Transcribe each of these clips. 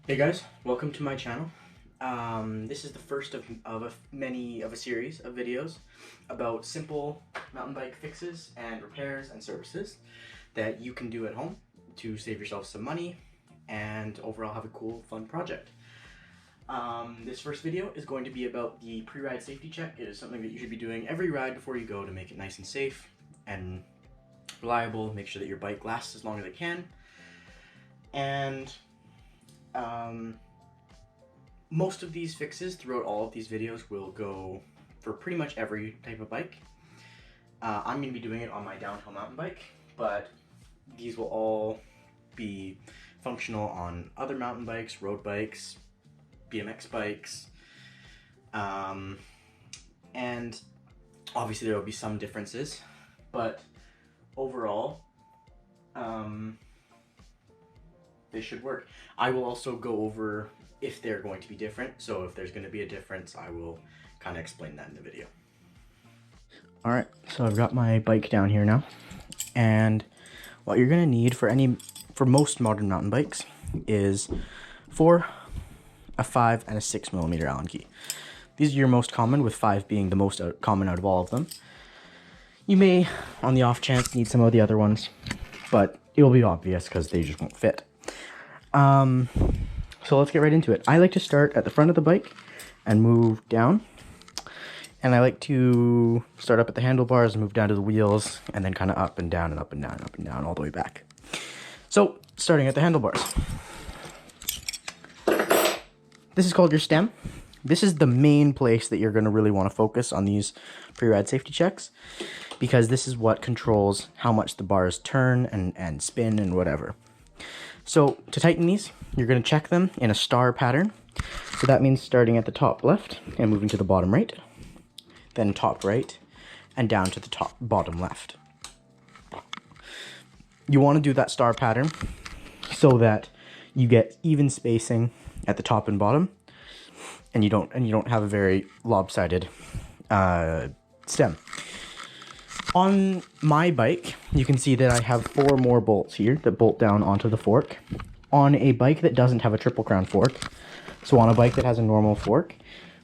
Hey guys, welcome to my channel. This is the first of a series of videos about simple mountain bike fixes and repairs and services that you can do at home to save yourself some money and overall have a cool, fun project. This first video is going to be about the pre-ride safety check. It is something that you should be doing every ride before you go to make it nice and safe and reliable, make sure that your bike lasts as long as it can. And most of these fixes throughout all of these videos will go for pretty much every type of bike. I'm going to be doing it on my downhill mountain bike, but these will all be functional on other mountain bikes, road bikes, BMX bikes, and obviously there will be some differences, but overall they should work. I will also go over if they're going to be different, so if there's going to be a difference, I will kind of explain that in the video. Alright, so I've got my bike down here now, and what you're going to need for most modern mountain bikes is a 5 and a 6mm Allen key. These are your most common, with 5 being the most common out of all of them. You may, on the off chance, need some of the other ones, but it'll be obvious because they just won't fit. So let's get right into it. I like to start at the front of the bike and move down. And I like to start up at the handlebars and move down to the wheels and then kind of up and down and up and down and up and down all the way back. So, starting at the handlebars. This is called your stem. This is the main place that you're going to really want to focus on these pre-ride safety checks, because this is what controls how much the bars turn and spin and whatever. So to tighten these, you're going to check them in a star pattern. So that means starting at the top left and moving to the bottom right, then top right, and down to the bottom left. You want to do that star pattern so that you get even spacing at the top and bottom, and you don't have a very lopsided stem. On my bike, you can see that I have 4 more bolts here that bolt down onto the fork. On a bike that doesn't have a triple crown fork, so on a bike that has a normal fork,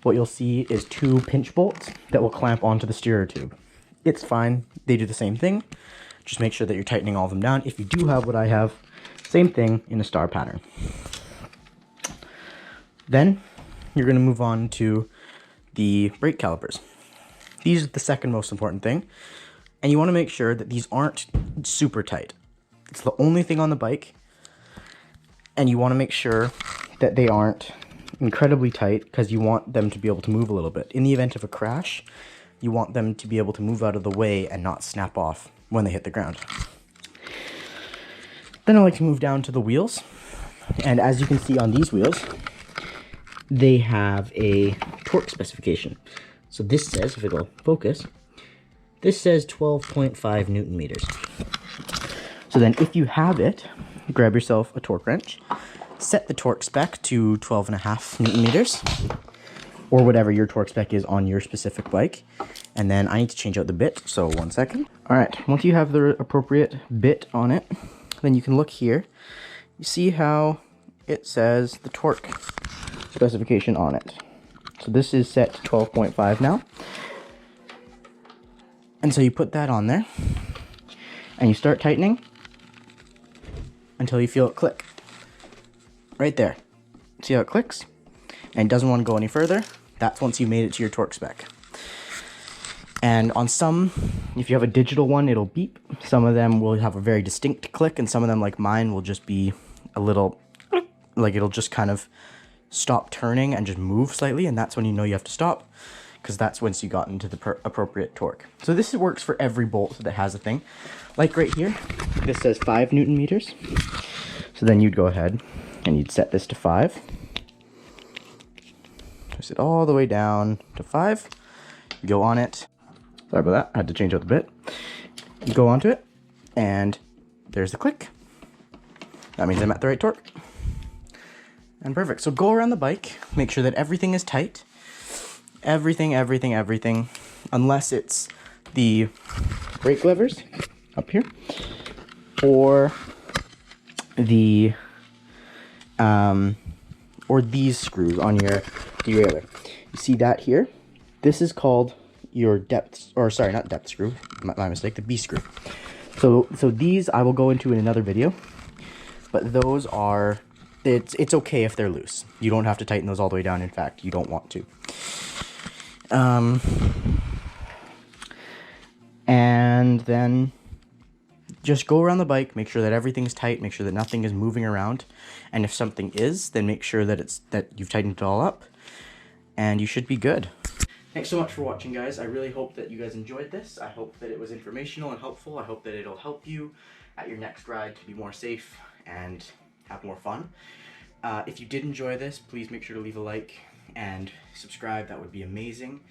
what you'll see is 2 pinch bolts that will clamp onto the steerer tube. It's fine, they do the same thing. Just make sure that you're tightening all of them down. If you do have what I have, same thing in a star pattern. Then you're going to move on to the brake calipers. These are the second most important thing. And you want to make sure that these aren't super tight. It's the only thing on the bike. And you want to make sure that they aren't incredibly tight, because you want them to be able to move a little bit. In the event of a crash, you want them to be able to move out of the way and not snap off when they hit the ground. Then I like to move down to the wheels. And as you can see on these wheels, they have a torque specification. So this says, if I go focus, this says 12.5 Newton meters. So then if you have it, grab yourself a torque wrench, set the torque spec to 12.5 Newton meters, or whatever your torque spec is on your specific bike. And then I need to change out the bit, so 1 second. All right, once you have the appropriate bit on it, then you can look here. You see how it says the torque specification on it. So this is set to 12.5 now. And so you put that on there, and you start tightening until you feel it click. Right there. See how it clicks? And it doesn't want to go any further. That's once you made it to your torque spec. And on some, if you have a digital one, it'll beep. Some of them will have a very distinct click, and some of them, like mine, will just be a little, like it'll just kind of stop turning and just move slightly, and that's when you know you have to stop, because that's once you got into the appropriate torque. So this works for every bolt that has a thing. Like right here, this says 5 Newton meters. So then you'd go ahead and you'd set this to 5. Twist it all the way down to 5. You go on it. Sorry about that, I had to change out the bit. You go onto it, and there's the click. That means I'm at the right torque. And perfect. So go around the bike, make sure that everything is tight. Everything, unless it's the brake levers up here, or the or these screws on your derailleur. You see that here? This is called your depth, or sorry, not depth screw, my mistake, the B screw. So these I will go into in another video, but those are, it's okay if they're loose. You don't have to tighten those all the way down. In fact, you don't want to. And then just go around the bike, make sure that everything's tight, make sure that nothing is moving around. And if something is, then make sure that you've tightened it all up, and you should be good. Thanks so much for watching, guys. I really hope that you guys enjoyed this. I hope that it was informational and helpful. I hope that it'll help you at your next ride to be more safe and have more fun. If you did enjoy this, please make sure to leave a like and subscribe. That would be amazing.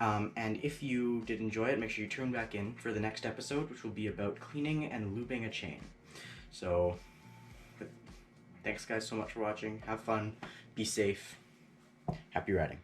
And if you did enjoy it, make sure you tune back in for the next episode, which will be about cleaning and looping a chain. So, thanks guys so much for watching. Have fun, be safe, happy riding.